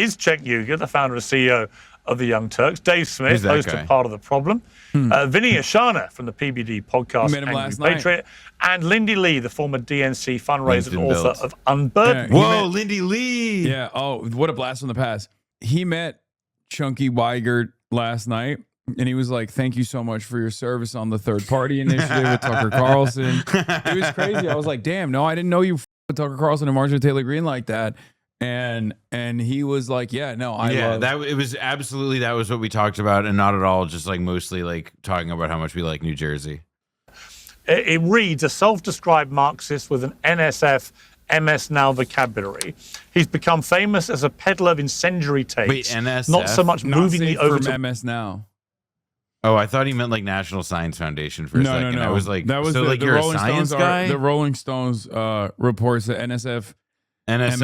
is Cenk Uygur, the founder and CEO of the Young Turks. Dave Smith, host of Part of the Problem. Vinny Oshana from the PBD podcast, Angry Patriot. And Lindy Li, the former DNC fundraiser and author of Unburdened. Whoa, Lindy Li! Yeah, oh, what a blast from the past. He met Cenk Uygur last night, and he was like, thank you so much for your service on the third party initiative with Tucker Carlson. It was crazy. I was like, damn, no, I didn't know you with Tucker Carlson and Marjorie Taylor Greene like that. And he was like, yeah, no, it was absolutely, that was what we talked about, and not at all just like mostly like talking about how much we like New Jersey. It reads, a self-described Marxist with an NSF MS Now vocabulary. He's become famous as a peddler of incendiary takes. Wait, NSF? Not so much moving me over to MS Now. Oh, I thought he meant like National Science Foundation for a second. No. I was like, that was so like you're a science guy? The Rolling Stones reports that NSF MS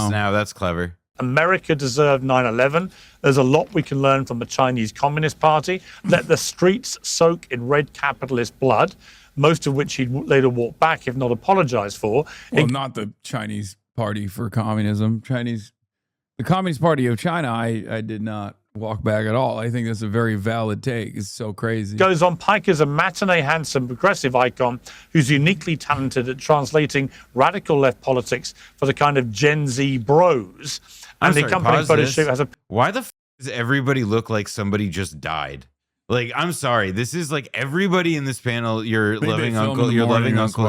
now. That's clever. America deserved 9/11. There's a lot we can learn from the Chinese Communist Party. Let the streets soak in red capitalist blood, most of which he'd later walk back, if not apologize for. Well, not the Chinese Party for Communism. The Communist Party of China, I did not walk back at all. I think that's a very valid take. It's so crazy. Goes on, Piker's a matinee handsome progressive icon who's uniquely talented at translating radical left politics for the kind of Gen Z bros. And the company photo shoot has a... Why the f does everybody look like somebody just died? Like, I'm sorry. This is like everybody in this panel, your loving uncle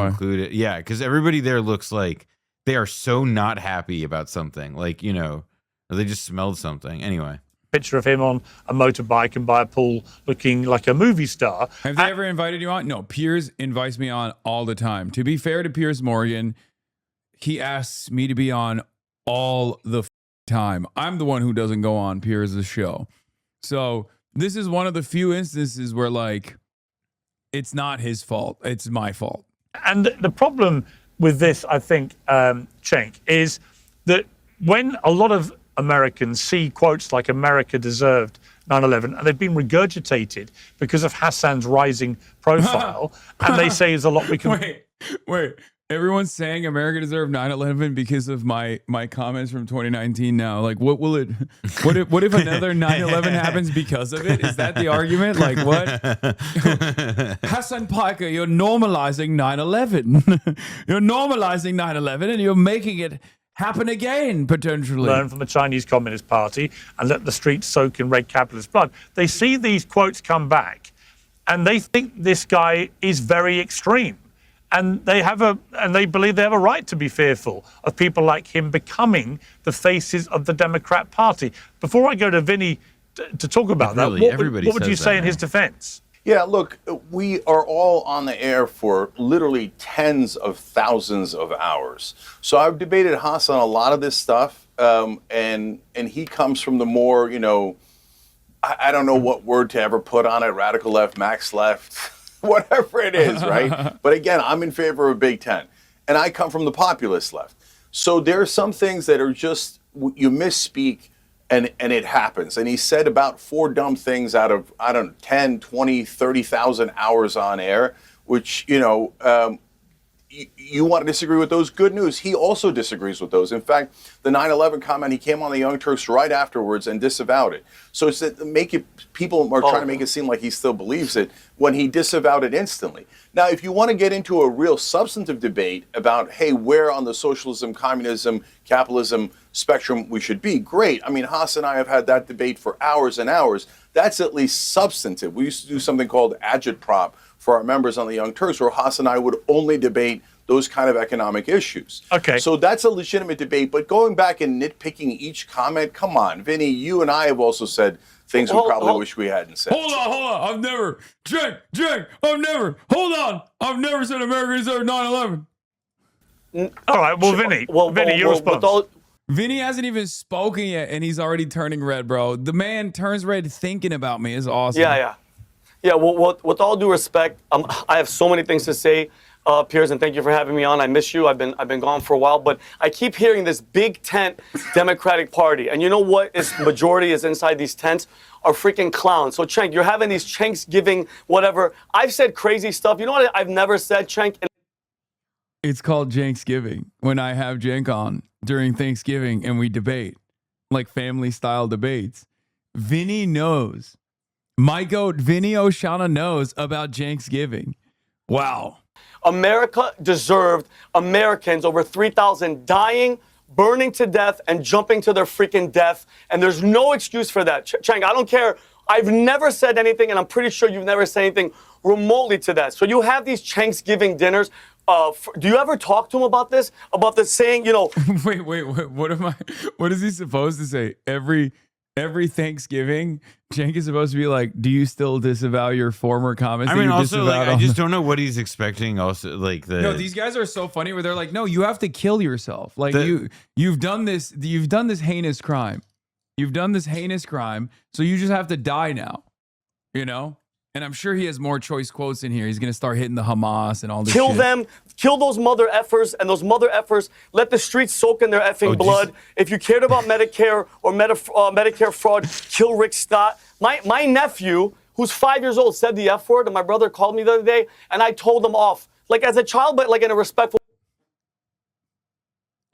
included. Yeah, because everybody there looks like they are so not happy about something. Like, you know, they just smelled something. Anyway. Picture of him on a motorbike and by a pool looking like a movie star. Have they ever invited you on? No, Piers invites me on all the time. To be fair to Piers Morgan, he asks me to be on all the time. I'm the one who doesn't go on Piers' show. So this is one of the few instances where, like, it's not his fault. It's my fault. And the problem with this, I think, Cenk, is that when a lot of Americans see quotes like America deserved 9/11 and they've been regurgitated because of Hasan's rising profile, and they say there's a lot we can... Wait. Everyone's saying America deserved 9/11 because of my comments from 2019 now. Like, what if another 9/11 happens because of it? Is that the argument? Like, what? Hasan Piker, you're normalizing 9/11. You're normalizing 9/11 and you're making it happen again, potentially. Learn from the Chinese Communist Party and let the streets soak in red capitalist blood. They see these quotes come back and they think this guy is very extreme. And they believe they have a right to be fearful of people like him becoming the faces of the Democrat Party. Before I go to Vinny to talk about what would you say in his defense? Yeah, look, we are all on the air for literally tens of thousands of hours. So I've debated Hasan a lot of this stuff, and he comes from the more, you know, I don't know what word to ever put on it, radical left, max left, whatever it is, right? But again, I'm in favor of Big Ten, and I come from the populist left. So there are some things that are just, you misspeak, and it happens. And he said about 4 dumb things out of, I don't know, 10, 20, 30,000 hours on air, which, you know, you want to disagree with those? Good news. He also disagrees with those. In fact, the 9/11 comment, he came on the Young Turks right afterwards and disavowed it. So it's that people are trying to make it seem like he still believes it when he disavowed it instantly. Now, if you want to get into a real substantive debate about, hey, where on the socialism, communism, capitalism spectrum we should be, great. I mean, Hasan and I have had that debate for hours and hours. That's at least substantive. We used to do something called agitprop for our members on the Young Turks, where Hasan and I would only debate those kind of economic issues. Okay. So that's a legitimate debate. But going back and nitpicking each comment, come on, Vinny, you and I have also said things we probably wish we hadn't said. Hold on. I've never said America deserved 9/11. All right, well, Vinny, your response. Vinny hasn't even spoken yet, and he's already turning red, bro. The man turns red thinking about me. Is awesome. Yeah, well, with all due respect, I have so many things to say, Piers, and thank you for having me on. I miss you. I've been gone for a while, but I keep hearing this big tent Democratic Party, and you know what? Its majority is inside these tents are freaking clowns. So, Cenk, you're having these Cenks giving whatever. I've said crazy stuff. You know what I've never said, Cenk? It's called Janksgiving when I have Cenk on during Thanksgiving and we debate. like family style debates. Vinny knows. My goat, Vinny Oshana, knows about Thanksgiving. Wow. America deserved Americans over 3,000 dying, burning to death, and jumping to their freaking death. And there's no excuse for that. Cenk, I don't care. I've never said anything, and I'm pretty sure you've never said anything remotely to that. So you have these Thanksgiving dinners. Do you ever talk to him about this? About the saying, you know? wait. What is he supposed to say? Every Thanksgiving, Cenk is supposed to be like, do you still disavow your former comments? I mean, also, like, I just don't know what he's expecting. Also, like no, these guys are so funny where they're like, no, you have to kill yourself. Like you've done this heinous crime. You've done this heinous crime, so you just have to die now. You know? And I'm sure he has more choice quotes in here. He's going to start hitting the Hamas and all this Kill shit. them. Kill those mother effers, and those mother effers, let the streets soak in their effing blood. If you cared about Medicare or Medicare fraud, kill Rick Scott. My nephew, who's 5 years old, said the F word, and my brother called me the other day, and I told him off. Like as a child, but like in a respectful.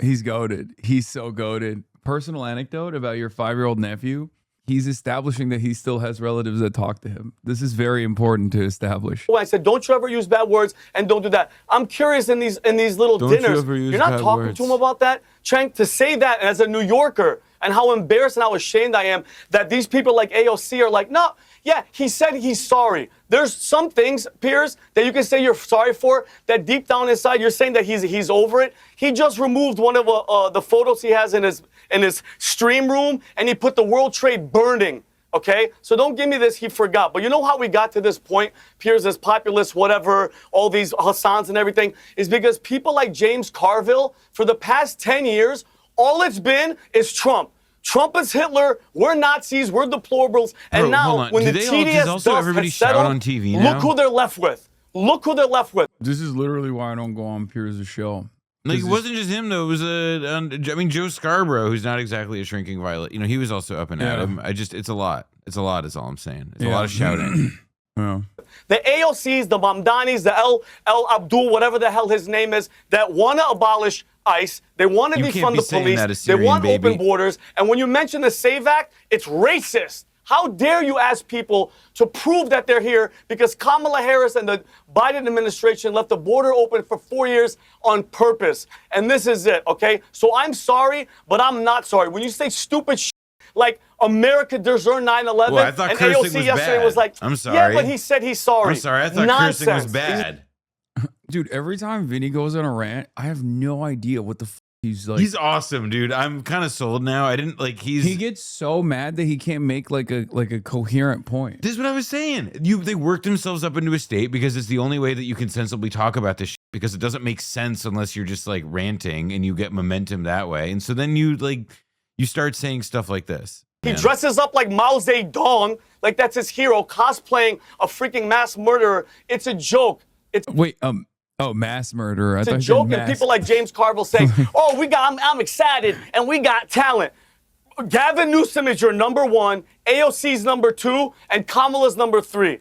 He's goated. He's so goated. Personal anecdote about your 5-year-old nephew. He's establishing that he still has relatives that talk to him. This is very important to establish. I said, don't you ever use bad words and don't do that. I'm curious in these little dinners. You're not talking to him about that, Cenk, to say that as a New Yorker and how embarrassed and how ashamed I am that these people like AOC are like, no, yeah, he said he's sorry. There's some things, Piers, that you can say you're sorry for, that deep down inside you're saying that he's over it. He just removed one of the photos he has in his stream room, and he put the World Trade burning. Okay, so don't give me this, he forgot. But you know how we got to this point, Piers, as populist, whatever, all these Hassans and everything, is because people like James Carville, for the past 10 years, all it's been is Trump. Trump is Hitler, we're Nazis, we're deplorables, and now when the TDS dust has settled, on TV now? Look who they're left with. Look who they're left with. This is literally why I don't go on Piers' show. Like, it wasn't just him, though. It was, I mean, Joe Scarborough, who's not exactly a shrinking violet. You know, he was also up and at him. It's a lot. It's a lot is all I'm saying. It's a lot of shouting. Yeah. The AOCs, the Mamdanis, the El Abdul, whatever the hell his name is, that want to abolish ICE. They want to defund the police. They want open borders. And when you mention the SAVE Act, it's racist. How dare you ask people to prove that they're here because Kamala Harris and the Biden administration left the border open for 4 years on purpose. And this is it, okay? So I'm sorry, but I'm not sorry. When you say stupid shit like America deserved 9/11, well, I thought and cursing AOC was yesterday bad. was like, I'm sorry. yeah, but he said he's sorry. I'm sorry. I thought cursing was bad. Dude, every time Vinny goes on a rant, I have no idea what the f he's like. He's awesome, dude. I'm kind of sold now. I didn't like he gets so mad that he can't make like a coherent point. This is what I was saying. They worked themselves up into a state because it's the only way that you can sensibly talk about this shit, because it doesn't make sense unless you're just like ranting and you get momentum that way. And so then you start saying stuff like this. He dresses up like Mao Zedong, like that's his hero, cosplaying a freaking mass murderer. It's a joke. Mass murderer. It's a joke, and people like James Carville saying, "Oh, I'm excited, and we got talent." Gavin Newsom is your number one, AOC's number 2, and Kamala's number 3.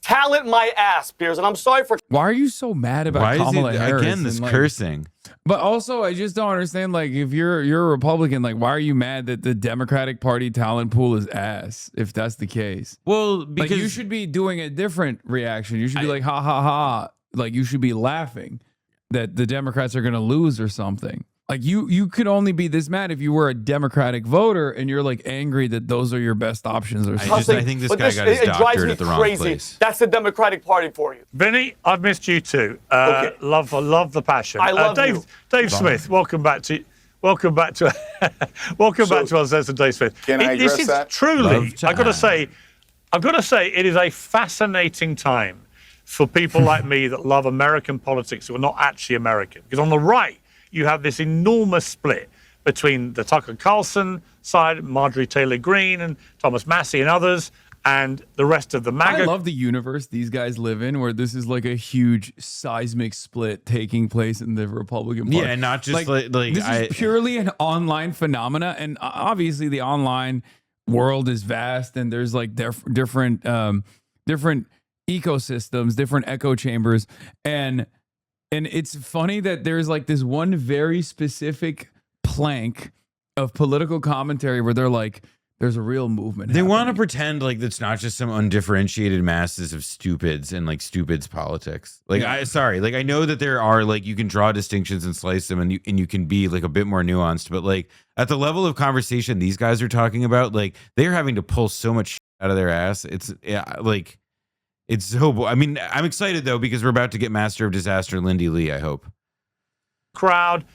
Talent my ass, Piers, and I'm sorry for. Why are you so mad about Kamala Harris? Again, this cursing. But also, I just don't understand. Like, if you're a Republican, like, why are you mad that the Democratic Party talent pool is ass? If that's the case, well, because like, you should be doing a different reaction. You should be like, ha ha ha. Like, you should be laughing that the Democrats are going to lose or something. Like, you could only be this mad if you were a Democratic voter and you're like angry that those are your best options or something. I think this guy got his doctorate at the wrong place. That's the Democratic Party for you. Vinny, I've missed you too. Okay. Love the passion. I love Dave, you. Dave Smith, welcome back to back to our session, Dave Smith. Can I address this is that? Truly, I've got to say, it is a fascinating time for people like me that love American politics who are not actually American. Because on the right, you have this enormous split between the Tucker Carlson side, Marjorie Taylor Greene and Thomas Massey and others, and the rest of the MAGA. I love the universe these guys live in, where this is like a huge seismic split taking place in the Republican Party. Yeah, not just like this is purely an online phenomena, and obviously the online world is vast, and there's like different ecosystems, different echo chambers, and it's funny that there's like this one very specific plank of political commentary where they're like, there's a real movement. They want to pretend like it's not just some undifferentiated masses of stupids and like stupids politics. Like, I know that there are like, you can draw distinctions and slice them, and you can be like a bit more nuanced, but like at the level of conversation these guys are talking about, like they're having to pull so much shit out of their ass. It's so, I mean, I'm excited though, because we're about to get Master of Disaster Lindy Li, I hope. Crowd.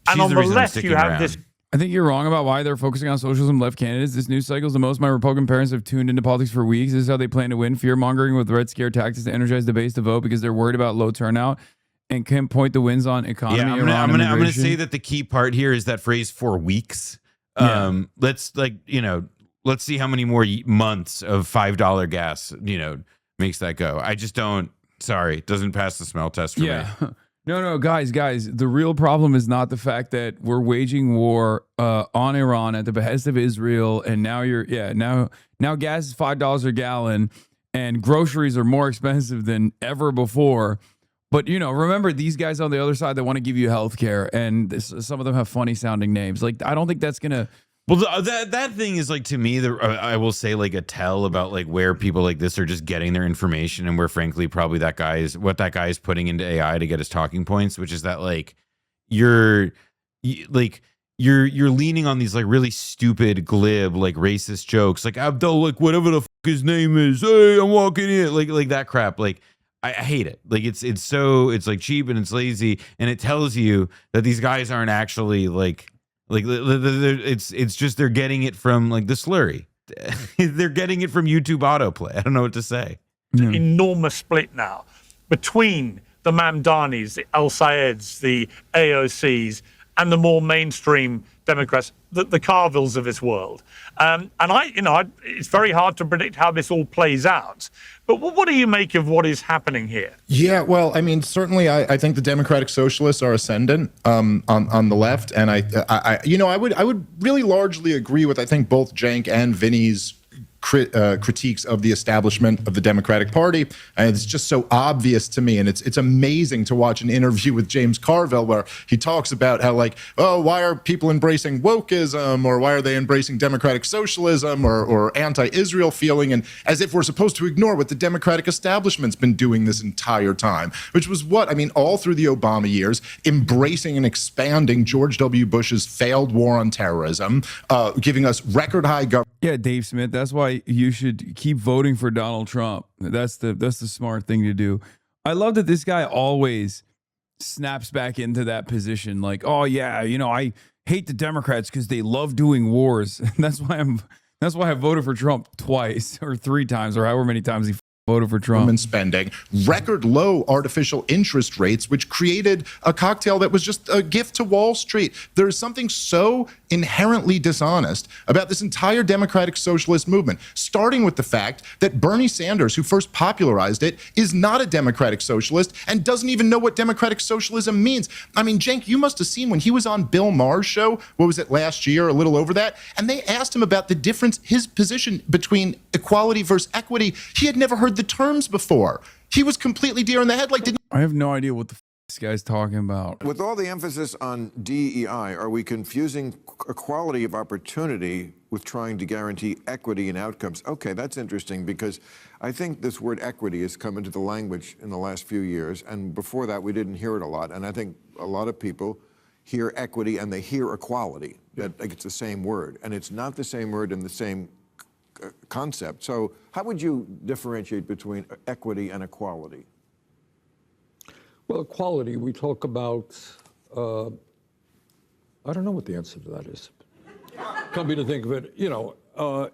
And She's on the the reason I'm left, sticking you have around. this. I think you're wrong about why they're focusing on socialism left candidates. This news cycle is the most my Republican parents have tuned into politics for weeks. This is how they plan to win. Fear-mongering with red scare tactics to energize the base to vote because they're worried about low turnout and can't point the wins on economy. Yeah, I'm gonna say that the key part here is that phrase "for weeks." Let's let's see how many more months of $5 gas makes that go. I just don't. Sorry, it doesn't pass the smell test for me. No, guys, the real problem is not the fact that we're waging war on Iran at the behest of Israel, and now now gas is $5 a gallon, and groceries are more expensive than ever before. But remember these guys on the other side that want to give you health care, and some of them have funny sounding names. Like, I don't think that's gonna. Well, that thing is like, to me, I will say like a tell about like where people like this are just getting their information, and where frankly probably what that guy is putting into AI to get his talking points, which is that like you're leaning on these like really stupid, glib, like racist jokes, like Abdul, like whatever the fuck his name is, hey, I'm walking in, like that crap. Like I hate it. Like it's like cheap and it's lazy, and it tells you that these guys aren't actually like it's just they're getting it from like the slurry. They're getting it from YouTube autoplay. I don't know what to say. Enormous split now between the Mamdanis, the Al Sayeds, the AOCs, and the more mainstream Democrats, the Carvilles of this world. And it's very hard to predict how this all plays out. But what do you make of what is happening here? Yeah, well, I mean, certainly, I think the Democratic Socialists are ascendant on the left, and I would really largely agree with, I think, both Cenk and Vinny's critiques of the establishment of the Democratic Party. And it's just so obvious to me, and it's amazing to watch an interview with James Carville where he talks about how, like, oh, why are people embracing wokeism, or why are they embracing democratic socialism or anti-Israel feeling, and as if we're supposed to ignore what the Democratic establishment's been doing this entire time, which was all through the Obama years, embracing and expanding George W. Bush's failed war on terrorism, giving us record high government. Yeah, Dave Smith, that's why you should keep voting for Donald Trump. That's the smart thing to do. I love that this guy always snaps back into that position. Like, oh yeah, I hate the Democrats because they love doing wars. That's why I voted for Trump twice or 3 times or however many times he voted for Trump. And spending, record low artificial interest rates, which created a cocktail that was just a gift to Wall Street. There's something so inherently dishonest about this entire democratic socialist movement, starting with the fact that Bernie Sanders, who first popularized it, is not a democratic socialist and doesn't even know what democratic socialism means. I mean, Cenk, you must have seen when he was on Bill Maher's show, what was it, last year, a little over that, and they asked him about the difference, his position between equality versus equity. He had never heard the terms before. He was completely deer in the headlight. I have no idea what the this guy's talking about. With all the emphasis on DEI, are we confusing equality of opportunity with trying to guarantee equity in outcomes? Okay, that's interesting, because I think this word equity has come into the language in the last few years, and before that we didn't hear it a lot, and I think a lot of people hear equity and they hear equality, that like it's the same word, and it's not the same word in the same concept. So how would you differentiate between equity and equality? Well, equality, we talk about, I don't know what the answer to that is. Come to think of it,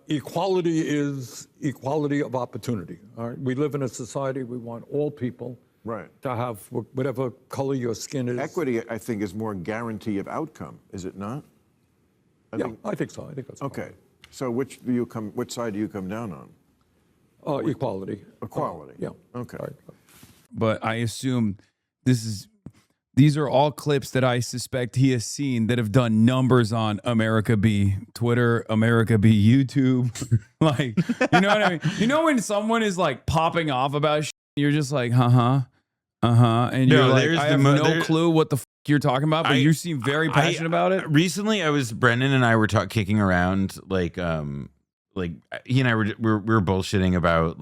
equality is equality of opportunity. All right? We live in a society, we want all people to have whatever color your skin is. Equity, I think, is more guarantee of outcome, is it not? I think so. I think that's okay. So which side do you come down on? Equality. Equality. Yeah. Okay. Right. But I assume these are all clips that I suspect he has seen that have done numbers on America B Twitter, America B YouTube. Like, you know what I mean? You know when someone is like popping off about shit, you're just like, And No, you're like, there's I the have mo- no there- clue what the you're talking about, but you seem very passionate about it. Recently, Brendan and I were kicking around like he and I were bullshitting about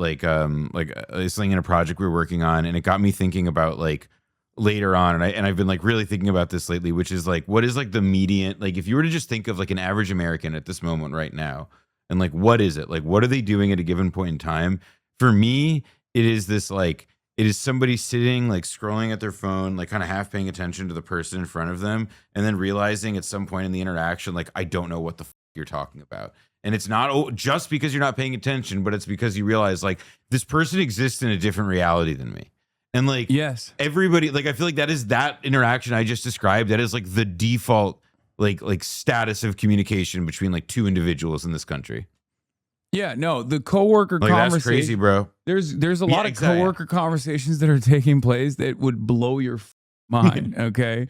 something in a project we were working on, and it got me thinking about like later on, and I've been like really thinking about this lately, which is like, what is like the median, like if you were to just think of like an average American at this moment right now, and like what is it, like what are they doing at a given point in time? For me, it is this like, it is somebody sitting like scrolling at their phone, like kind of half paying attention to the person in front of them, and then realizing at some point in the interaction, like I don't know what the you're talking about. And it's not just because you're not paying attention, but it's because you realize like this person exists in a different reality than me. And like, yes, everybody, like, I feel like that is that interaction I just described. That is like the default, like status of communication between like two individuals in this country. Yeah, no, the coworker Like, conversation. that's crazy, bro. There's a lot of coworker conversations that are taking place that would blow your mind. Okay,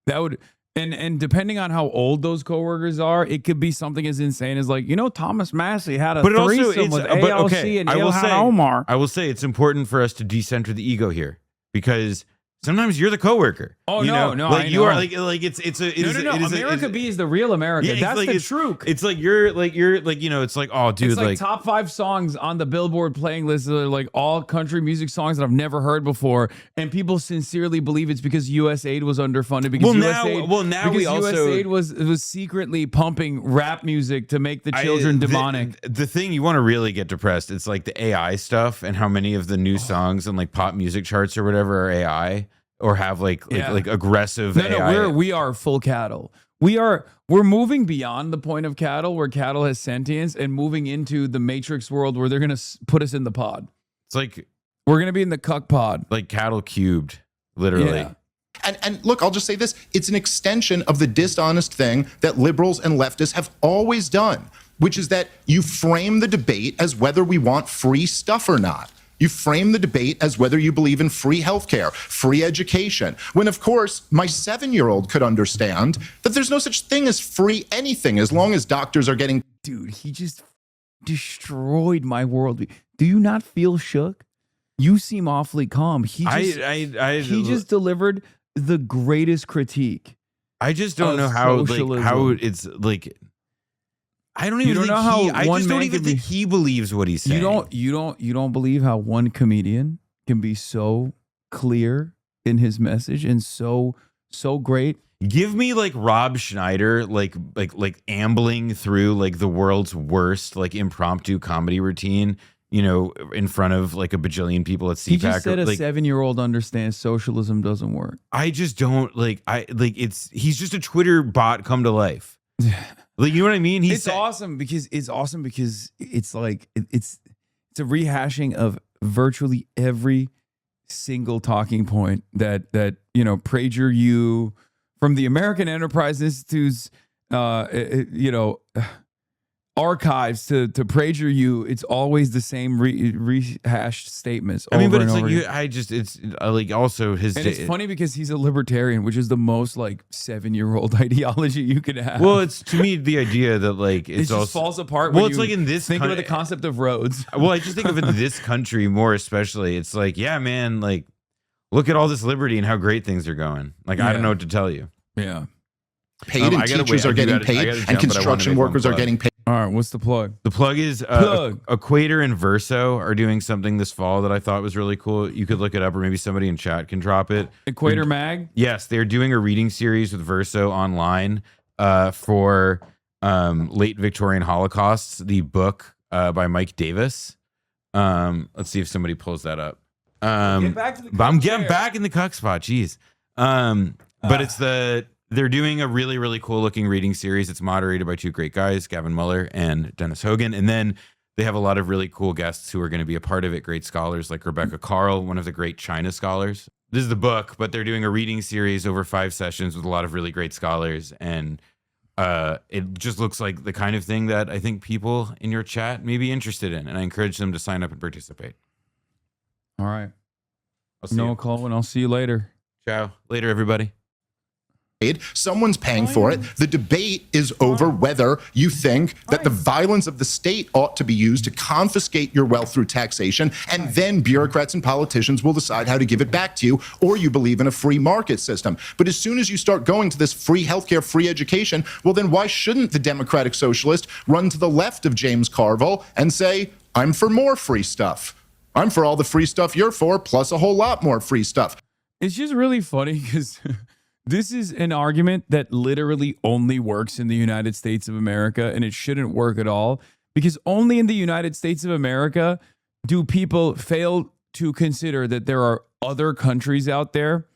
that would. And depending on how old those coworkers are, it could be something as insane as like, Thomas Massey had a threesome with ALC and Ilhan Omar. I will say it's important for us to decenter the ego here, because sometimes you're the coworker. Oh, no, like you are like it's America B is the real America. Yeah, that's like, the truth. It's like you're it's like, oh dude, it's like top 5 songs on the Billboard playing list are like all country music songs that I've never heard before, and people sincerely believe it's because USAID was underfunded, because USAID was secretly pumping rap music to make the children demonic. The thing you want to really get depressed, it's like the AI stuff, and how many of the new songs and like pop music charts or whatever are AI. Or have like aggressive AI. No, we are full cattle. We're moving beyond the point of cattle, where cattle has sentience, and moving into the Matrix world where they're gonna put us in the pod. It's like we're gonna be in the cuck pod, like cattle cubed, literally. Yeah. And look, I'll just say this: it's an extension of the dishonest thing that liberals and leftists have always done, which is that you frame the debate as whether we want free stuff or not. You frame the debate as whether you believe in free healthcare, free education, when of course my 7-year-old could understand that there's no such thing as free anything as long as doctors are getting. Dude, he just destroyed my world. Do you not feel shook? You seem awfully calm. He just delivered the greatest critique. I just don't know how it's like. I don't even think he believes what he's saying. You don't believe how one comedian can be so clear in his message and so great. Give me like Rob Schneider, like ambling through like the world's worst like impromptu comedy routine, in front of like a bajillion people at CPAC. He just said a 7-year-old understands socialism doesn't work. I just don't he's just a Twitter bot come to life. Like, you know what I mean? It's awesome because it's like it's a rehashing of virtually every single talking point that PragerU from the American Enterprise Institute's archives to PragerU. It's always the same rehashed statements. I mean, but it's also his. And it's funny because he's a libertarian, which is the most like 7-year-old ideology you could have. Well, it's to me the idea that like it just falls apart. Well, when it's you like in this think about the concept of roads. Well, I just think of it in this country more especially. It's like, yeah, man, like look at all this liberty and how great things are going. Like, I don't know what to tell you. Yeah. Paid and teachers are getting paid, and construction workers are getting paid. All right, what's the plug? The plug is Equator and Verso are doing something this fall that I thought was really cool. You could look it up, or maybe somebody in chat can drop it. Equator Mag? Yes, they're doing a reading series with Verso online for Late Victorian Holocausts, the book by Mike Davis. Let's see if somebody pulls that up. Get back to the I'm getting back in the cuck spot. Jeez. But they're doing a really, really cool looking reading series. It's moderated by 2 great guys, Gavin Muller and Dennis Hogan. And then they have a lot of really cool guests who are going to be a part of it. Great scholars like Rebecca Carl, one of the great China scholars. This is the book, but they're doing a reading series over 5 sessions with a lot of really great scholars. And it just looks like the kind of thing that I think people in your chat may be interested in. And I encourage them to sign up and participate. All right. I'll see you. Colin, I'll see you later. Ciao. Later, everybody. someone's paying for it. The debate is over whether you think that the violence of the state ought to be used to confiscate your wealth through taxation, and then bureaucrats and politicians will decide how to give it back to you, or you believe in a free market system. But as soon as you start going to this free healthcare, free education, well, then why shouldn't the democratic socialist run to the left of James Carville and say, I'm for more free stuff. I'm for all the free stuff you're for, plus a whole lot more free stuff. It's just really funny because this is an argument that literally only works in the United States of America, and it shouldn't work at all, because only in the United States of America do people fail to consider that there are other countries out there,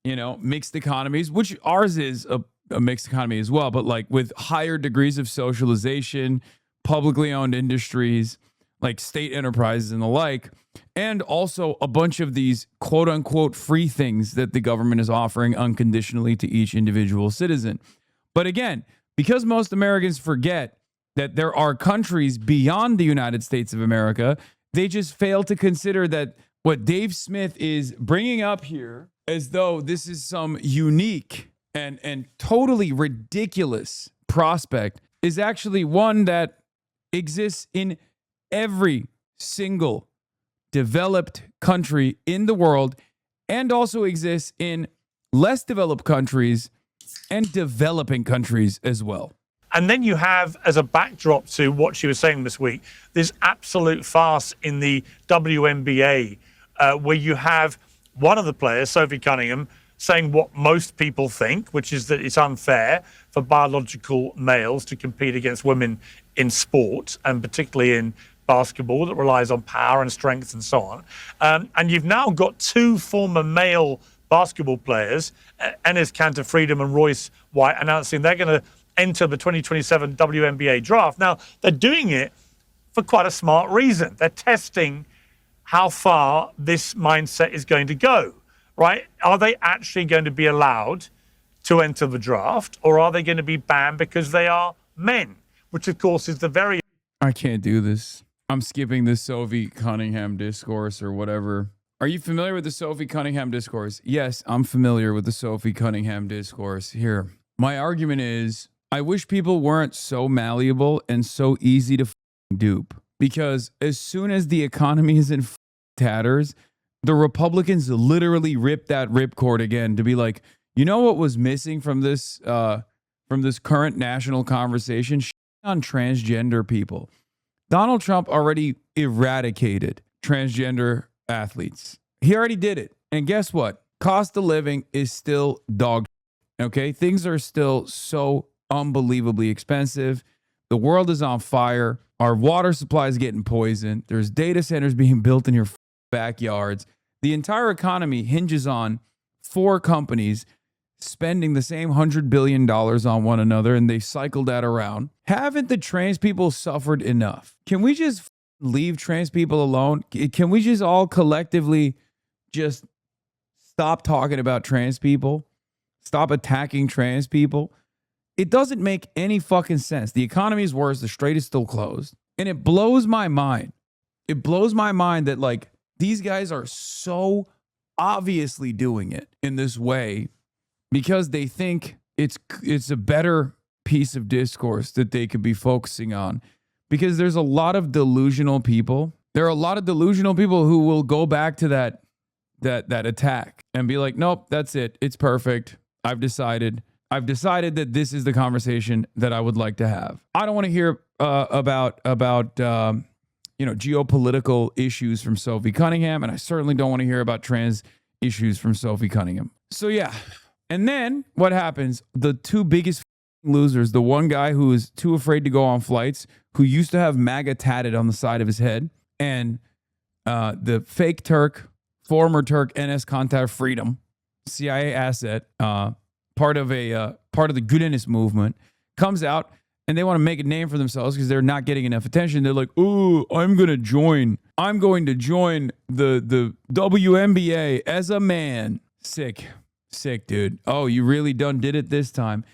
you know, mixed economies, which ours is a mixed economy as well, but like with higher degrees of socialization, publicly owned industries, like state enterprises and the like, and also a bunch of these quote unquote free things that the government is offering unconditionally to each individual citizen. But again, because most Americans forget that there are countries beyond the United States of America, they just fail to consider that what Dave Smith is bringing up here, as though this is some unique and totally ridiculous prospect, is actually one that exists in every single developed country in the world, and also exists in less developed countries and developing countries as well. And then you have, as a backdrop to what she was saying this week, this absolute farce in the WNBA, where you have one of the players, Sophie Cunningham, saying what most people think, which is that it's unfair for biological males to compete against women in sport, and particularly in basketball that relies on power and strength and so on. And you've now got two former male basketball players, Enes Kanter Freedom and Royce White, announcing they're going to enter the 2027 WNBA draft. Now, they're doing it for quite a smart reason. They're testing how far this mindset is going to go, right? Are they actually going to be allowed to enter the draft, or are they going to be banned because they are men? Which, of course, is the very... I can't do this. I'm skipping the Sophie Cunningham discourse or whatever. Are you familiar with the Sophie Cunningham discourse? Yes, I'm familiar with the Sophie Cunningham discourse. Here, my argument is, I wish people weren't so malleable and so easy to dupe. Because as soon as the economy is in tatters, the Republicans literally rip that ripcord again to be like, you know what was missing from this current national conversation? On transgender people. Donald Trump already eradicated transgender athletes. He already did it. And guess what? Cost of living is still dog. Okay? Things are still so unbelievably expensive. The world is on fire. Our water supply is getting poisoned. There's data centers being built in your backyards. The entire economy hinges on 4 companies spending the same $100 billion on one another, and they cycle that around. Haven't the trans people suffered enough? Can we just leave trans people alone? Can we just all collectively just stop talking about trans people? Stop attacking trans people? It doesn't make any fucking sense. The economy is worse. The strait is still closed. And it blows my mind. It blows my mind that, like, these guys are so obviously doing it in this way because they think it's a better piece of discourse that they could be focusing on. Because there's a lot of delusional people. There are a lot of delusional people who will go back to that attack and be like, nope, that's it. It's perfect. I've decided that this is the conversation that I would like to have. I don't want to hear about geopolitical issues from Sophie Cunningham, and I certainly don't want to hear about trans issues from Sophie Cunningham. So yeah. And then what happens? The two biggest losers, the one guy who is too afraid to go on flights, who used to have MAGA tatted on the side of his head, and the fake Turk, former Turk Enes Kanter Freedom, CIA asset, part of the Gülenist movement, comes out and they want to make a name for themselves because they're not getting enough attention. They're like, "Ooh, I'm going to join the WNBA as a man." Sick, dude. Oh, you really did it this time.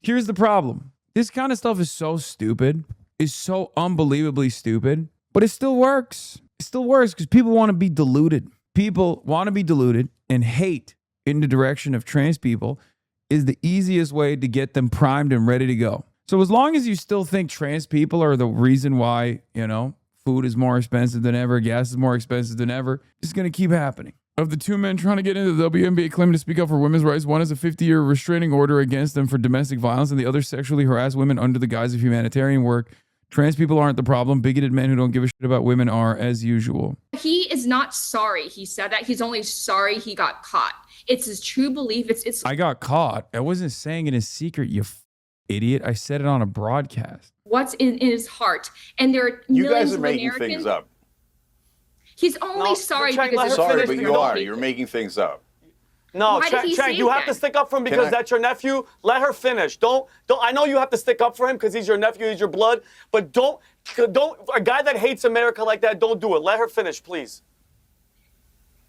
Here's the problem. This kind of stuff is so stupid. It's so unbelievably stupid, but it still works. It still works because people want to be deluded. People want to be deluded and hate in the direction of trans people is the easiest way to get them primed and ready to go. So as long as you still think trans people are the reason why, food is more expensive than ever, gas is more expensive than ever, it's going to keep happening. Of the two men trying to get into the WNBA claiming to speak up for women's rights, one has a 50-year restraining order against them for domestic violence, and the other sexually harassed women under the guise of humanitarian work. Trans people aren't the problem. Bigoted men who don't give a shit about women are, as usual. He is not sorry he said that. He's only sorry he got caught. It's his true belief. It's. I got caught. I wasn't saying it in secret, you idiot. I said it on a broadcast. What's in his heart. And there are You millions guys are of making Americans. things up. He's only sorry Cenk, because Sorry, but finish you the are. people. You're making things up. No, Why did he Cenk, say you have to that? stick up for him because that's your nephew. Let her finish. Don't. I know you have to stick up for him because he's your nephew, he's your blood. But don't. A guy that hates America like that, don't do it. Let her finish, please.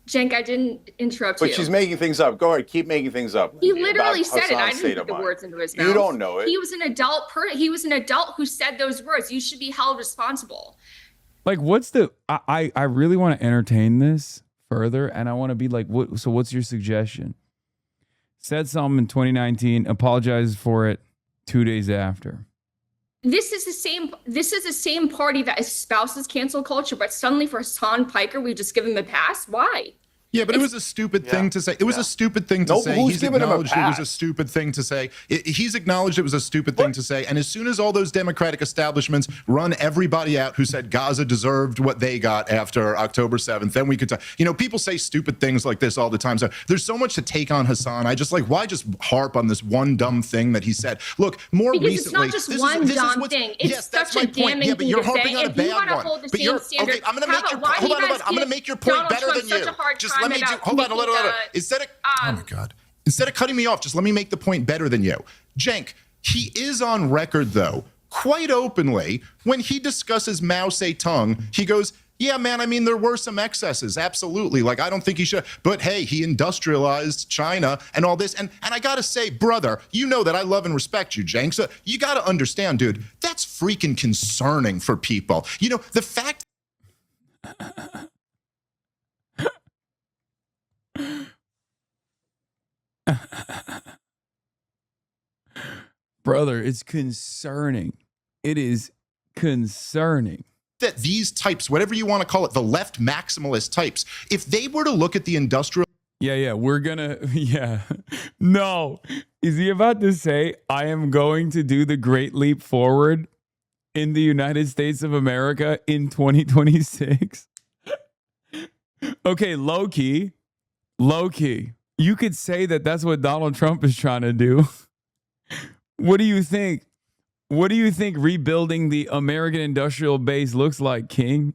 Cenk, I didn't interrupt you. But she's making things up. Go ahead, keep making things up. He literally about said it. I Hasan's didn't state put of the mind. words into his mouth. You don't know it. He was an adult. He was an adult who said those words. You should be held responsible. Like, what's the? I really want to entertain this further, and I want to be like, what? So, what's your suggestion? Said something in 2019, apologized for it 2 days after. This is the same party that espouses cancel culture, but suddenly for Hasan Piker, we just give him a pass. Why? Yeah, but it was a stupid thing to say. It was a stupid thing to say. Who's He's giving him a acknowledged it was a pass? stupid thing to say. He's acknowledged it was a stupid thing to say. And as soon as all those Democratic establishments run everybody out who said Gaza deserved what they got after October 7th, then we could talk. People say stupid things like this all the time. So there's so much to take on Hasan. I just why just harp on this one dumb thing that he said? Look, more Because recently, it's not just one dumb thing. It's that's such a my point. damning Yeah, but thing you're to say. harping on a If you bad want to one. hold the But same you're standard, okay. I'm going to how make your about why hold you on. guys I'm going to give make your point Donald better Trump than you. such a hard Just time let me do. about Hold on. making Instead of oh my God. Instead of cutting me off, just let me make the point better than you. Cenk, he is on record, though, quite openly, when he discusses Mao Zedong, he goes, yeah, man, I mean, there were some excesses, absolutely. Like, I don't think he should. But hey, he industrialized China and all this. And I got to say, brother, you know that I love and respect you, Cenk. So you got to understand, dude, that's freaking concerning for people. The fact. Brother, it's concerning. It is concerning. That these types, whatever you want to call it, the left maximalist types, if they were to look at the industrial. Yeah, we're gonna, No. Is he about to say, I am going to do the great leap forward in the United States of America in 2026? Okay, low key. You could say that that's what Donald Trump is trying to do. What do you think? What do you think rebuilding the American industrial base looks like, King?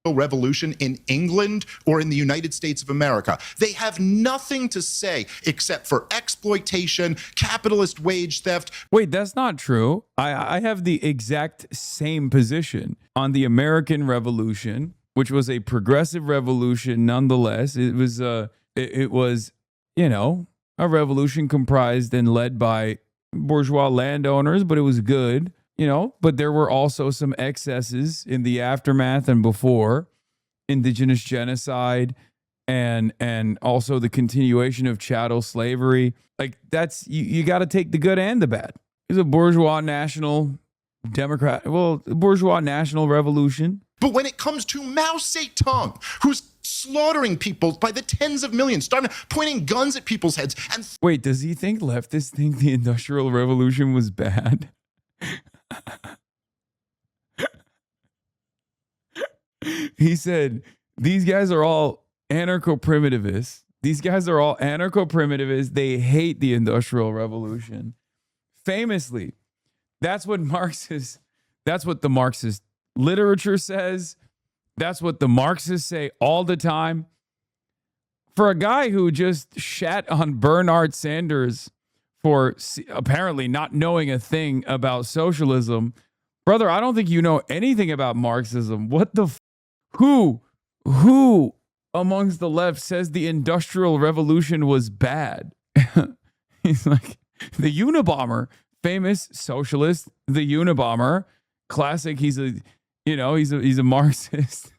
Revolution in England or in the United States of America. They have nothing to say except for exploitation, capitalist wage theft. Wait, that's not true. I have the exact same position on the American Revolution, which was a progressive revolution nonetheless. It was a revolution comprised and led by bourgeois landowners, but it was good, but there were also some excesses in the aftermath and before, indigenous genocide and also the continuation of chattel slavery. Like that's, you got to take the good and the bad. It's a bourgeois national revolution. But when it comes to Mao Zedong, who's slaughtering people by the tens of millions, starting pointing guns at people's heads. And wait, does he think leftists think the Industrial Revolution was bad? He said, these guys are all anarcho-primitivists. They hate the Industrial Revolution. Famously, that's what the Marxist literature says. That's what the Marxists say all the time. For a guy who just shat on Bernard Sanders for apparently not knowing a thing about socialism, brother, I don't think you know anything about Marxism. What the who amongst the left says the Industrial Revolution was bad? He's like, the Unabomber, famous socialist, the Unabomber, classic. He's a Marxist.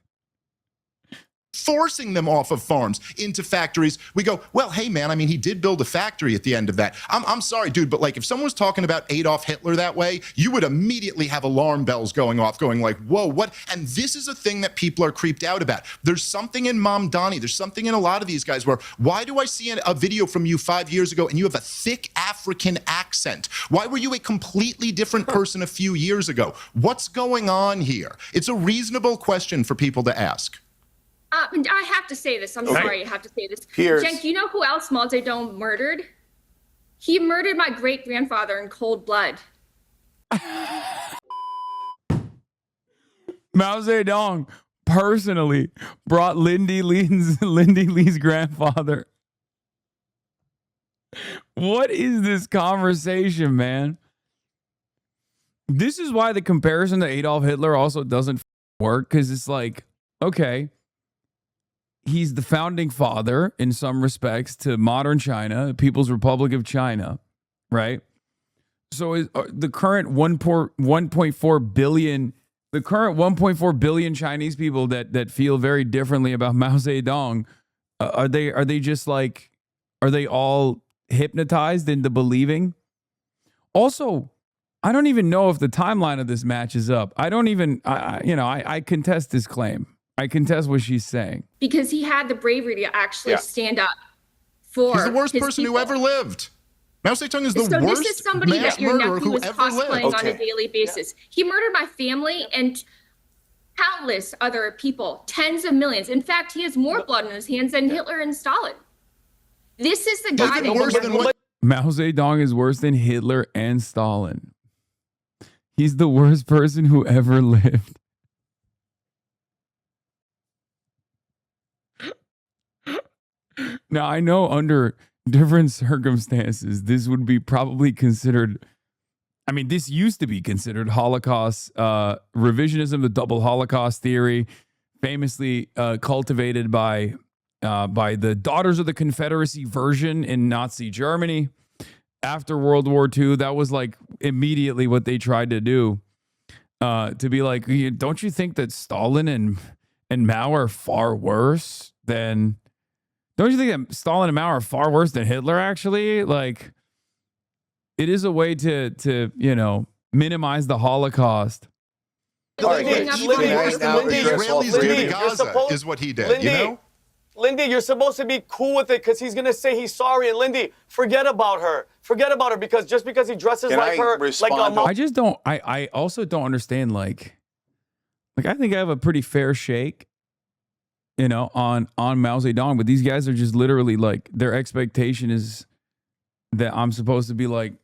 forcing them off of farms into factories. We go, well, hey, man, I mean, he did build a factory at the end of that. I'm sorry, dude, but like if someone was talking about Adolf Hitler that way, you would immediately have alarm bells going off, going like, whoa, what? And this is a thing that people are creeped out about. There's something in Mom Donnie, there's something in a lot of these guys where, why do I see a video from you 5 years ago and you have a thick African accent? Why were you a completely different person a few years ago? What's going on here? It's a reasonable question for people to ask. I have to say this. I'm sorry, I have to say this. Piers. Cenk, you know who else Mao Zedong murdered? He murdered my great-grandfather in cold blood. Mao Zedong personally brought Lindy Li's grandfather. What is this conversation, man? This is why the comparison to Adolf Hitler also doesn't work, because it's like, okay, he's the founding father in some respects to modern China, the People's Republic of China, right? So is the current 1.4 billion, the current 1.4 billion Chinese people that feel very differently about Mao Zedong, are they just like, are they all hypnotized into believing? Also, I don't even know if the timeline of this matches up. I don't even, I contest this claim. I contest what she's saying. Because he had the bravery to actually stand up for He's the worst his person people. who ever lived. Mao Zedong is the So worst this is somebody mass that your murderer nephew who is ever cosplaying lived. on a daily basis. He murdered my family and countless other people, tens of millions. In fact, he has more blood on his hands than Hitler and Stalin. This is the guy that Worse than what? Mao Zedong is worse than Hitler and Stalin. He's the worst person who ever lived. Now, I know under different circumstances, this would be probably considered, I mean, this used to be considered Holocaust revisionism, the double Holocaust theory, famously cultivated by the Daughters of the Confederacy version in Nazi Germany. After World War II, that was like immediately what they tried to do, to be like, don't you think that Stalin and Mao are far worse than... Don't you think that Stalin and Mao are far worse than Hitler, actually? Like, it is a way to minimize the Holocaust. Israelis do to Gaza is what he did, you know? Lindy, you're supposed to be cool with it because he's going to say he's sorry. And Lindy, forget about her. Forget about her because just because he dresses like her, like a I just don't, I also don't understand, like I think I have a pretty fair shake, on Mao Zedong, but these guys are just literally like, their expectation is that I'm supposed to be like,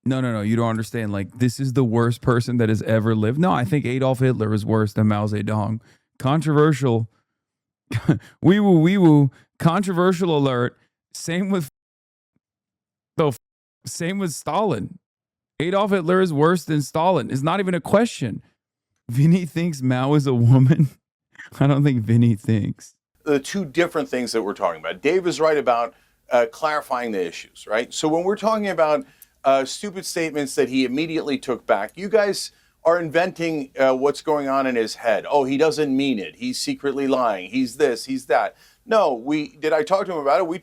no, you don't understand. Like, this is the worst person that has ever lived. No, I think Adolf Hitler is worse than Mao Zedong. Controversial. Wee woo. Controversial alert. Same with Stalin. Adolf Hitler is worse than Stalin. It's not even a question. Vinny thinks Mao is a woman. I don't think Vinny thinks. The two different things that we're talking about. Dave is right about clarifying the issues, right? So when we're talking about stupid statements that he immediately took back, you guys are inventing what's going on in his head. Oh, he doesn't mean it. He's secretly lying. He's this, he's that. No, I talked to him about it? We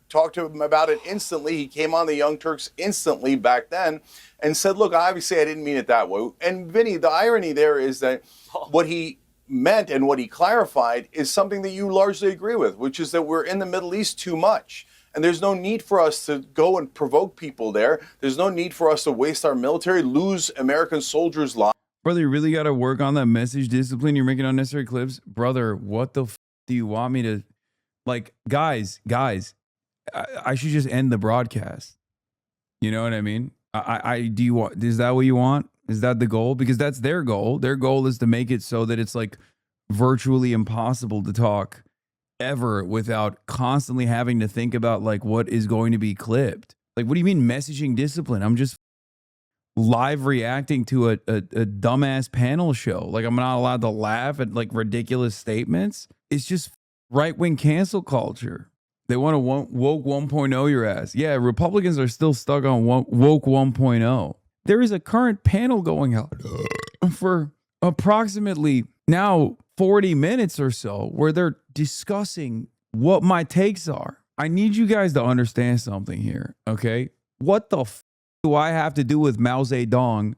talked to him about it instantly. He came on the Young Turks instantly back then and said, look, obviously I didn't mean it that way. And Vinny, the irony there is that what he meant and what he clarified is something that you largely agree with, which is that we're in the Middle East too much. And there's no need for us to go and provoke people there. There's no need for us to waste our military, lose American soldiers' lives. Brother, you really got to work on that message discipline. You're making unnecessary clips. Brother, what the do you want me to... Like, guys, I should just end the broadcast. You know what I mean? Do you want... Is that what you want? Is that the goal? Because that's their goal. Their goal is to make it so that it's like virtually impossible to talk ever without constantly having to think about like what is going to be clipped. Like, what do you mean messaging discipline? I'm just live reacting to a dumbass panel show. Like, I'm not allowed to laugh at like ridiculous statements. It's just right-wing cancel culture. They want to woke 1.0 your ass. Yeah, Republicans are still stuck on woke 1.0. There is a current panel going out for approximately now 40 minutes or so where they're discussing what my takes are. I need you guys to understand something here, okay? What the do I have to do with Mao Zedong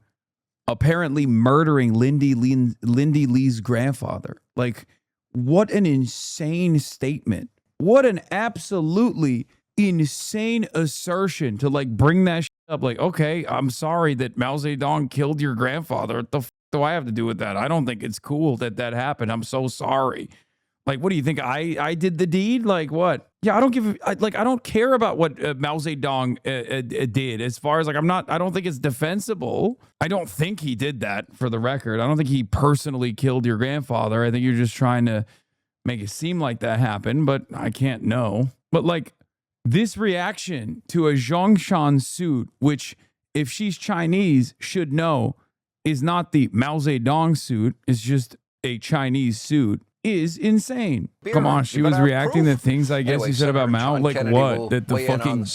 apparently murdering Lindy Li's grandfather? Like, what an insane statement. What an absolutely insane assertion to like bring that shit up. Like, okay, I'm sorry that Mao Zedong killed your grandfather. What the do I have to do with that? I don't think it's cool that that happened. I'm so sorry. Like, what do you think? I did the deed? Like, what? Yeah, I don't care about what Mao Zedong did. As far as like, I don't think it's defensible. I don't think he did that, for the record. I don't think he personally killed your grandfather. I think you're just trying to make it seem like that happened, but I can't know. But like, this reaction to a Zhongshan suit, which if she's Chinese should know is not the Mao Zedong suit, it's just a Chinese suit, is insane. Come on, she was reacting to things I guess he said about Mao. Like what? That the fucking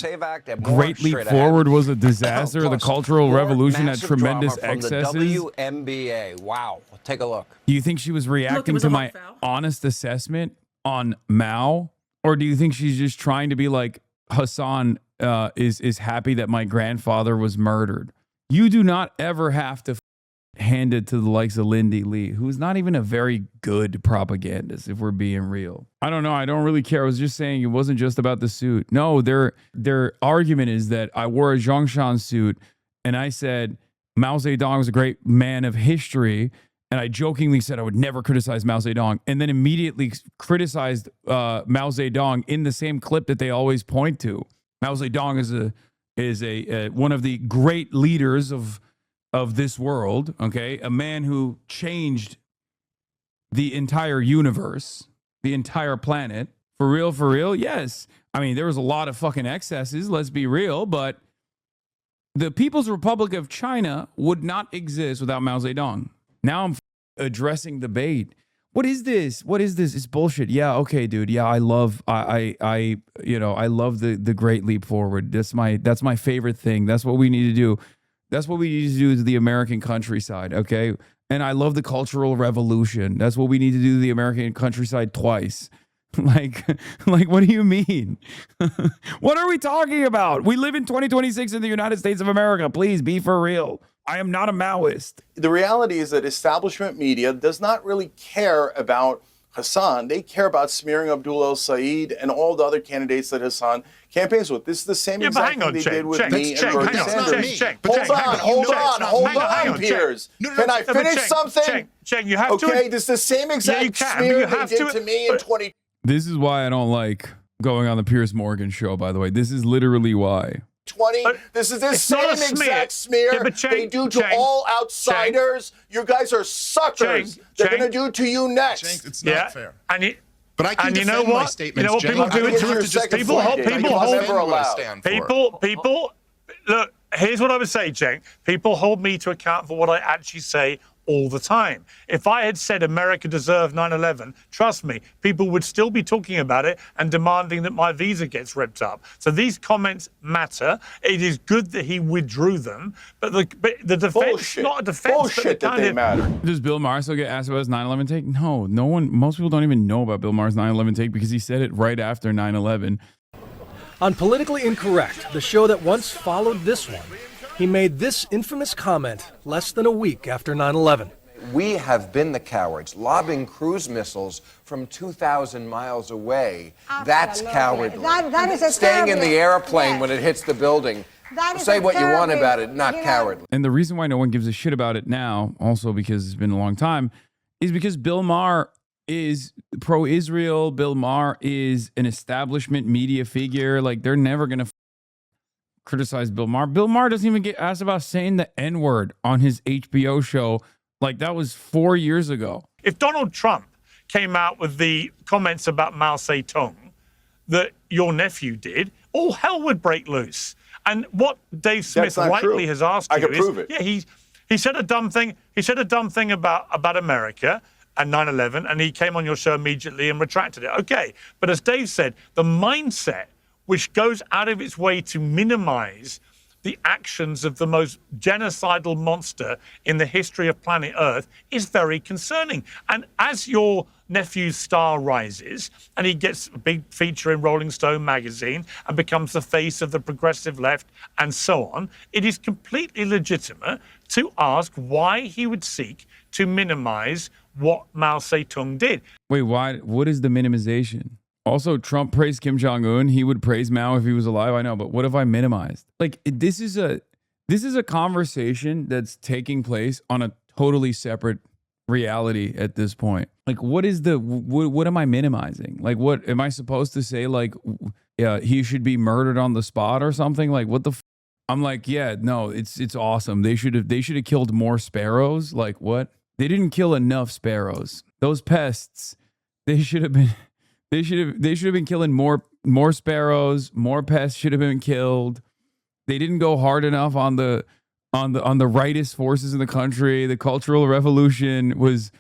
Great Leap Forward was a disaster. The Cultural Revolution had tremendous excesses. WNBA. Wow. Take a look. Do you think she was reacting to my honest assessment on Mao? Or do you think she's just trying to be like, Hasan is happy that my grandfather was murdered? You do not ever have to hand it to the likes of Lindy Li, who's not even a very good propagandist, if we're being real. I don't know. I don't really care. I was just saying it wasn't just about the suit. No, their argument is that I wore a Zhongshan suit and I said Mao Zedong was a great man of history. And I jokingly said I would never criticize Mao Zedong, and then immediately criticized Mao Zedong in the same clip that they always point to. Mao Zedong is a one of the great leaders of this world. Okay, a man who changed the entire universe, the entire planet. For real, for real. Yes, I mean there was a lot of fucking excesses. Let's be real, but the People's Republic of China would not exist without Mao Zedong. Now I'm addressing debate. What is this? What is this? It's bullshit. Yeah, okay, dude. Yeah, I love I love the Great Leap Forward. That's my favorite thing. That's what we need to do. That's what we need to do to the American countryside, okay? And I love the Cultural Revolution. That's what we need to do to the American countryside twice. Like what do you mean? What are we talking about? We live in 2026 in the United States of America. Please be for real. I am not a Maoist. The reality is that establishment media does not really care about Hasan. They care about smearing Abdul El-Sayed and all the other candidates that Hasan campaigns with. This is the same exact thing they did with me and Bernie Sanders. Hold on, Piers. Can I finish something? Cenk, you have to. Okay, this is the same exact smear they did to me in 20. This is why I don't like going on the Piers Morgan show, by the way. This is literally why. This is the same exact smear they do to all outsiders. You guys are suckers. They're going to do to you next. It's not fair. But I can defend my statements. You know what people do? People. Look, here's what I would say, Cenk. People hold me to account for what I actually say all the time. If I had said America deserved 9/11, trust me, people would still be talking about it and demanding that my visa gets ripped up. So these comments matter. It is good that he withdrew them, but the defense, not a defense. Bullshit that they matter. Does Bill Maher still get asked about his 9/11 take? No one. Most people don't even know about Bill Maher's 9/11 take because he said it right after 9/11. On Politically Incorrect, the show that once followed this one, he made this infamous comment less than a week after 9/11. We have been the cowards, lobbing cruise missiles from 2,000 miles away. That's cowardly. That is a Staying in the airplane when it hits the building. Say what you want about it, not cowardly. And the reason why no one gives a shit about it now, also because it's been a long time, is because Bill Maher is pro-Israel. Bill Maher is an establishment media figure. Like, they're never going to criticize Bill Maher. Bill Maher doesn't even get asked about saying the N-word on his HBO show. Like, that was 4 years ago. If Donald Trump came out with the comments about Mao Zedong that your nephew did, all hell would break loose. And what Dave Smith rightly has asked you is, prove it. Yeah, he said a dumb thing. He said a dumb thing about America and 9/11, and he came on your show immediately and retracted it. Okay, but as Dave said, the mindset which goes out of its way to minimize the actions of the most genocidal monster in the history of planet Earth is very concerning. And as your nephew's star rises and he gets a big feature in Rolling Stone magazine and becomes the face of the progressive left and so on, it is completely legitimate to ask why he would seek to minimize what Mao Zedong did. Wait, why? What is the minimization? Also, Trump praised Kim Jong-un. He would praise Mao if he was alive. I know, but what if I minimized? Like, this is a conversation that's taking place on a totally separate reality at this point. Like, what am I minimizing? Like, what am I supposed to say? Like, yeah, he should be murdered on the spot or something? Like, what the I'm like, yeah, no, it's awesome. They should have killed more sparrows. Like, what? They didn't kill enough sparrows. Those pests, they should have been killing more sparrows. More pests should have been killed. They didn't go hard enough on the rightist forces in the country. The Cultural Revolution was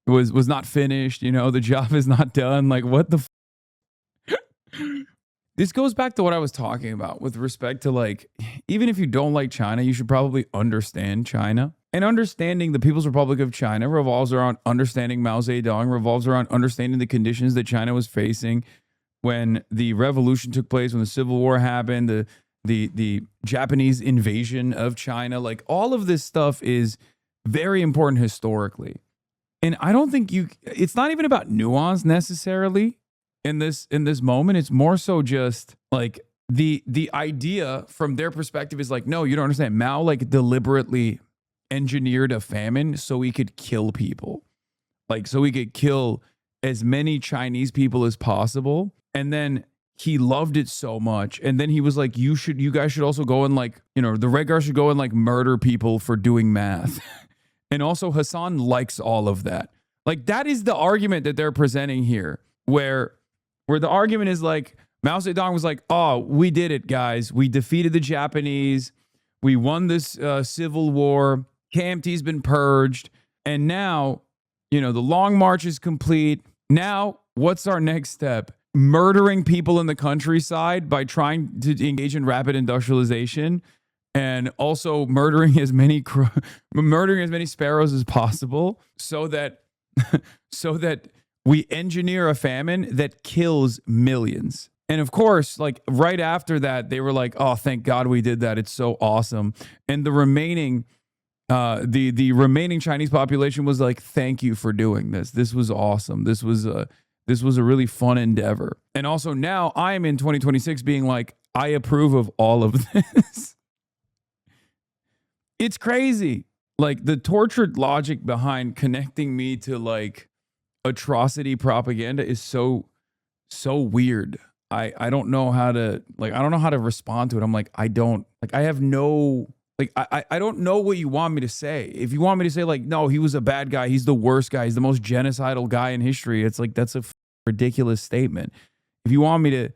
not finished. You know, the job is not done. Like, what the This goes back to what I was talking about with respect to, like, even if you don't like China, you should probably understand China. And understanding the People's Republic of China revolves around understanding Mao Zedong, revolves around understanding the conditions that China was facing when the revolution took place, when the Civil War happened, the Japanese invasion of China. Like, all of this stuff is very important historically. And I don't think it's not even about nuance necessarily in this moment. It's more so just like the idea from their perspective is like, no, you don't understand. Mao like deliberately engineered a famine so he could kill people, like so he could kill as many Chinese people as possible. And then he loved it so much, and then he was like, you guys should also go and, like, you know, the Red Guard should go and like murder people for doing math. And also Hasan likes all of that. Like, that is the argument that they're presenting here, where the argument is like, Mao Zedong was like, oh, we did it, guys. We defeated the Japanese. We won this civil war. KMT's been purged. And now, you know, the Long March is complete. Now, what's our next step? Murdering people in the countryside by trying to engage in rapid industrialization, and also murdering as many sparrows as possible, so that we engineer a famine that kills millions. And of course, like right after that, they were like, "Oh, thank God we did that. It's so awesome." And the remaining Chinese population was like, "Thank you for doing this. This was awesome. This was a really fun endeavor." And also now I'm in 2026 being like, I approve of all of this. It's crazy. Like, the tortured logic behind connecting me to like atrocity propaganda is so weird. I don't know how to respond to it. I'm like, I don't know what you want me to say. If you want me to say like, no, he was a bad guy, he's the worst guy, he's the most genocidal guy in history, it's like, that's a ridiculous statement. If you want me to,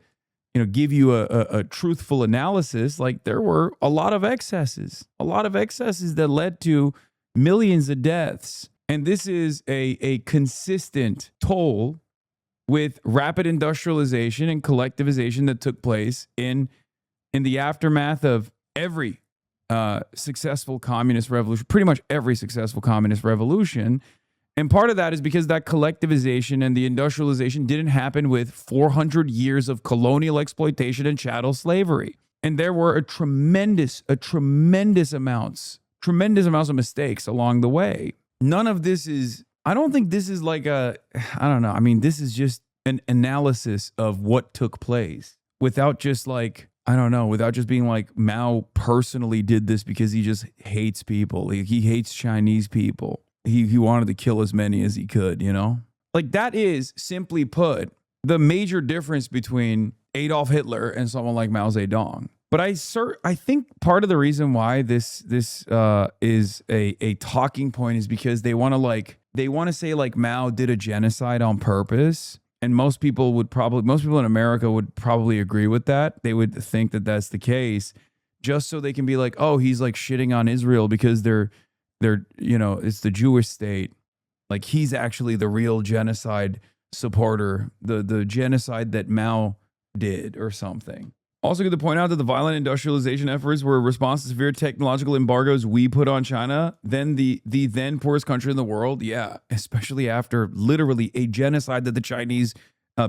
you know, give you a truthful analysis, like, there were a lot of excesses that led to millions of deaths. And this is a consistent toll with rapid industrialization and collectivization that took place in the aftermath of every successful communist revolution, pretty much every successful communist revolution. And part of that is because that collectivization and the industrialization didn't happen with 400 years of colonial exploitation and chattel slavery. And there were tremendous amounts of mistakes along the way. None of this is, I don't think this is like I don't know. I mean, this is just an analysis of what took place without just like, I don't know, without just being like, Mao personally did this because he just hates people. He hates Chinese people. He wanted to kill as many as he could, you know? Like, that is, simply put, the major difference between Adolf Hitler and someone like Mao Zedong. But I think part of the reason why this is a talking point is because they want to say like Mao did a genocide on purpose. And most people in America would probably agree with that. They would think that that's the case, just so they can be like, oh, he's like shitting on Israel because they're, you know, it's the Jewish state. Like, he's actually the real genocide supporter, the genocide that Mao did or something. Also good to point out that the violent industrialization efforts were a response to severe technological embargoes we put on China, then the then poorest country in the world. Yeah, especially after literally a genocide that the Chinese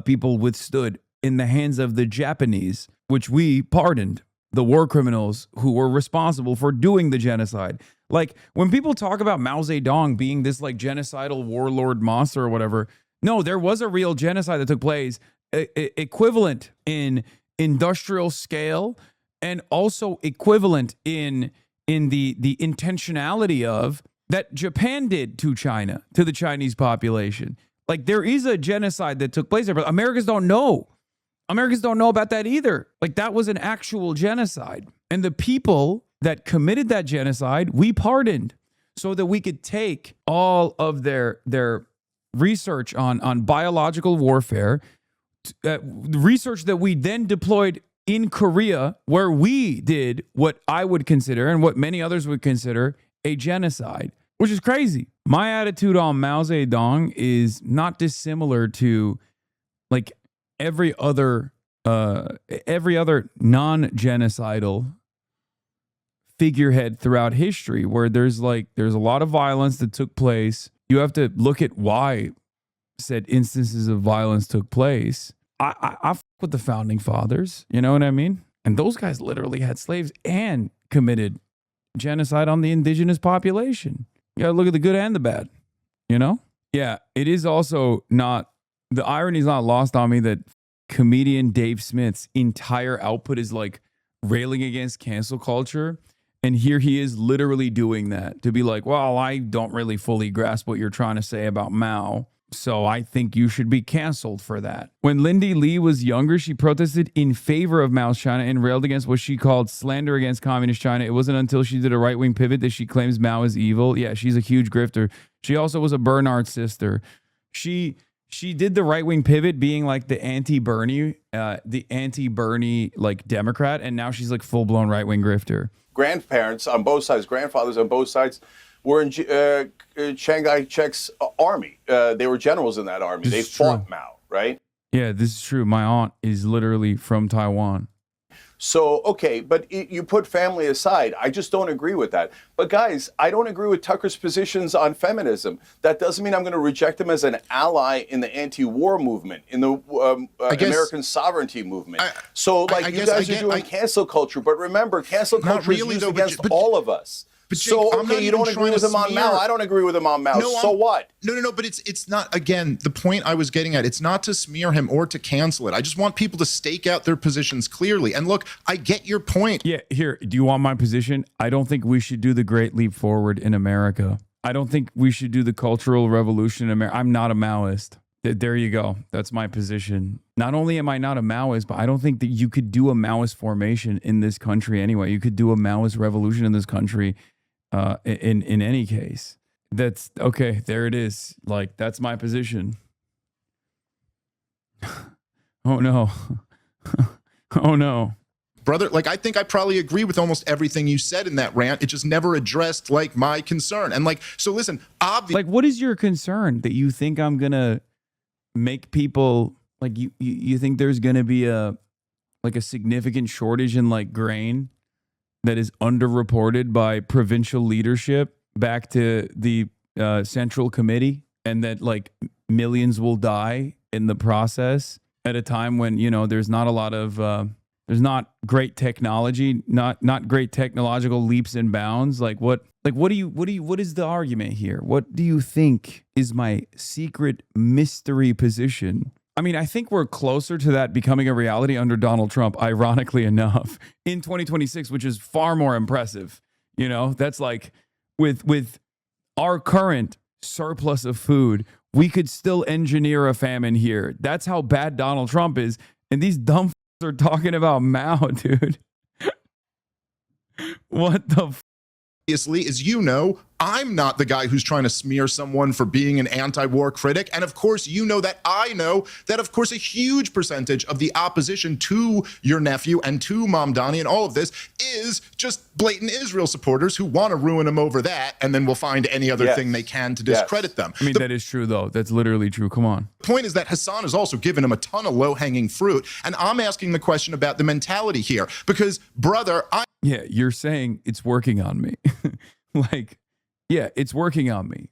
people withstood in the hands of the Japanese, which we pardoned the war criminals who were responsible for doing the genocide. Like when people talk about Mao Zedong being this like genocidal warlord monster or whatever, no, there was a real genocide that took place, equivalent in industrial scale and also equivalent in the intentionality of that Japan did to China, to the Chinese population. Like there is a genocide that took place there, but Americans don't know. Americans don't know about that either. Like that was an actual genocide. And the people that committed that genocide, we pardoned so that we could take all of their research on biological warfare, research that we then deployed in Korea, where we did what I would consider and what many others would consider a genocide, which is crazy. My attitude on Mao Zedong is not dissimilar to like every other non-genocidal figurehead throughout history, where there's a lot of violence that took place. You have to look at why said instances of violence took place. I fuck with the founding fathers, you know what I mean? And those guys literally had slaves and committed genocide on the indigenous population. You gotta look at the good and the bad, you know? Yeah, it is also not, the irony is not lost on me that comedian Dave Smith's entire output is like railing against cancel culture. And here he is literally doing that to be like, well, I don't really fully grasp what you're trying to say about Mao, so I think you should be canceled for that. When Lindy Li was younger, she protested in favor of Mao's China and railed against what she called slander against communist China. It wasn't until she did a right-wing pivot that she claims Mao is evil. Yeah, she's a huge grifter. She also was a Bernard sister. She did the right-wing pivot being like the anti-Bernie like Democrat, and now she's like full-blown right-wing grifter. Grandparents on both sides, grandfathers on both sides, were in Chiang Kai-shek's army. They were generals in that army. They fought Mao, right? Yeah, this is true. My aunt is literally from Taiwan. So, okay, but you put family aside. I just don't agree with that. But guys, I don't agree with Tucker's positions on feminism. That doesn't mean I'm going to reject him as an ally in the anti-war movement, in the American sovereignty movement. You guys are doing cancel culture, but remember, cancel culture is used against all of us. But Jake, you don't agree with him on Mao. I don't agree with him on Mao. So what? No. But it's not. Again, the point I was getting at. It's not to smear him or to cancel it. I just want people to stake out their positions clearly. And look, I get your point. Yeah. Here, do you want my position? I don't think we should do the Great Leap Forward in America. I don't think we should do the Cultural Revolution in America. I'm not a Maoist. There you go. That's my position. Not only am I not a Maoist, but I don't think that you could do a Maoist formation in this country anyway. You could do a Maoist revolution in this country. In any case, that's okay. There it is. Like, that's my position. Oh no. Oh no. Brother, like, I think I probably agree with almost everything you said in that rant. It just never addressed like my concern. And like, so listen, obviously, like, what is your concern? That you think I'm gonna make people like you think there's gonna be a significant shortage in like grain that is underreported by provincial leadership back to the Central Committee, and that like millions will die in the process at a time when, you know, there's not a lot of there's not great technology, not great technological leaps and bounds. What is the argument here? What do you think is my secret mystery position? I mean, I think we're closer to that becoming a reality under Donald Trump, ironically enough, in 2026, which is far more impressive. You know, that's like with our current surplus of food, we could still engineer a famine here. That's how bad Donald Trump is. And these dumb are talking about Mao, dude. What the Obviously, as you know, I'm not the guy who's trying to smear someone for being an anti-war critic. And of course, you know that I know that, of course, a huge percentage of the opposition to your nephew and to Mamdani and all of this is just blatant Israel supporters who want to ruin him over that, and then will find any other thing they can to discredit them. I mean, that is true, though. That's literally true. Come on. The point is that Hasan has also given him a ton of low-hanging fruit. And I'm asking the question about the mentality here because, brother, Yeah, you're saying it's working on me. Like, yeah, it's working on me.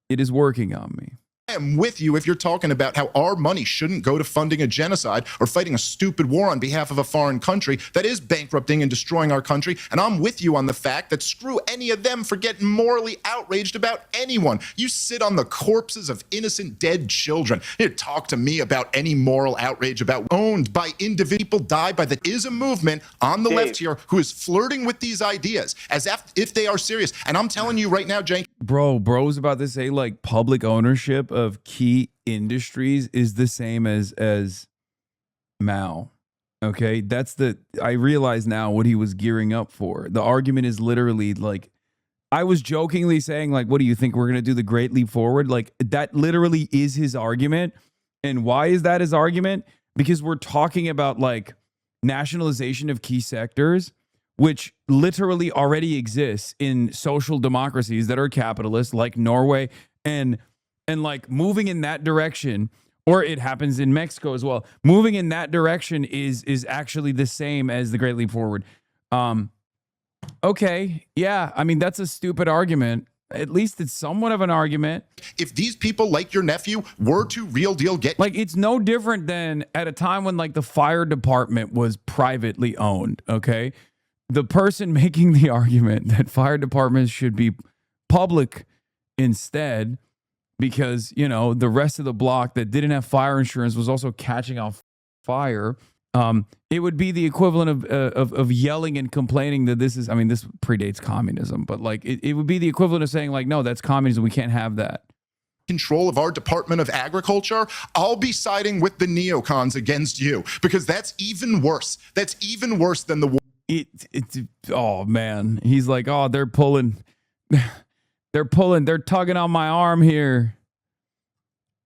It is working on me. I am with you if you're talking about how our money shouldn't go to funding a genocide or fighting a stupid war on behalf of a foreign country that is bankrupting and destroying our country. And I'm with you on the fact that screw any of them for getting morally outraged about anyone. You sit on the corpses of innocent dead children. You talk to me about any moral outrage about owned by individual people die by the is a movement on the left here who is flirting with these ideas as if they are serious. And I'm telling you right now, Cenk. Bro's about to say like public ownership of key industries is the same as Mao. Okay, I realize now what he was gearing up for. The argument is literally like, I was jokingly saying like, what do you think we're going to do the great leap forward? Like that literally is his argument. And why is that his argument? Because we're talking about like nationalization of key sectors, which literally already exists in social democracies that are capitalist like Norway and like moving in that direction, or it happens in Mexico as well. Moving in that direction is actually the same as the Great Leap Forward. Okay, yeah, I mean, that's a stupid argument. At least it's somewhat of an argument. If these people like your nephew were to real deal get... Like, it's no different than at a time when, like, the fire department was privately owned, okay? The person making the argument that fire departments should be public instead because, you know, the rest of the block that didn't have fire insurance was also catching on fire. It would be the equivalent of yelling and complaining that this is, I mean, this predates communism, but like it would be the equivalent of saying like, no, that's communism. We can't have that. Control of our Department of Agriculture, I'll be siding with the neocons against you because that's even worse. That's even worse than the war. Oh man. He's like, oh, they're tugging on my arm here.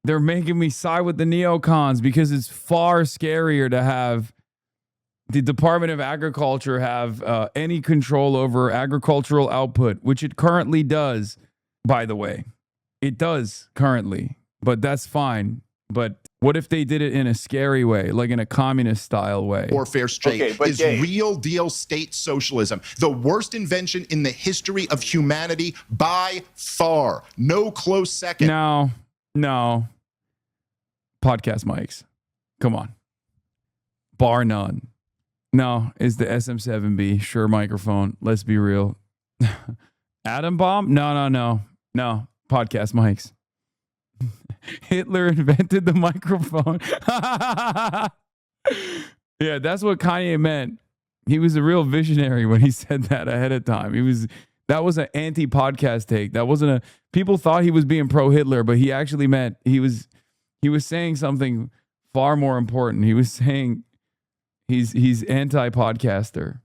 They're making me side with the neocons because it's far scarier to have the Department of Agriculture have any control over agricultural output, which it currently does, by the way. It does currently, but that's fine. But what if they did it in a scary way, like in a communist style way? Warfare state is real deal state socialism. The worst invention in the history of humanity by far. No close second. No. Podcast mics. Come on. Bar none. No, is the SM7B. Sure microphone. Let's be real. Atom bomb? No. Podcast mics. Hitler invented the microphone. Yeah, that's what Kanye meant. He was a real visionary when he said that ahead of time. That was an anti-podcast take. That wasn't people thought he was being pro-Hitler, but he actually meant he was saying something far more important. He was saying he's anti-podcaster.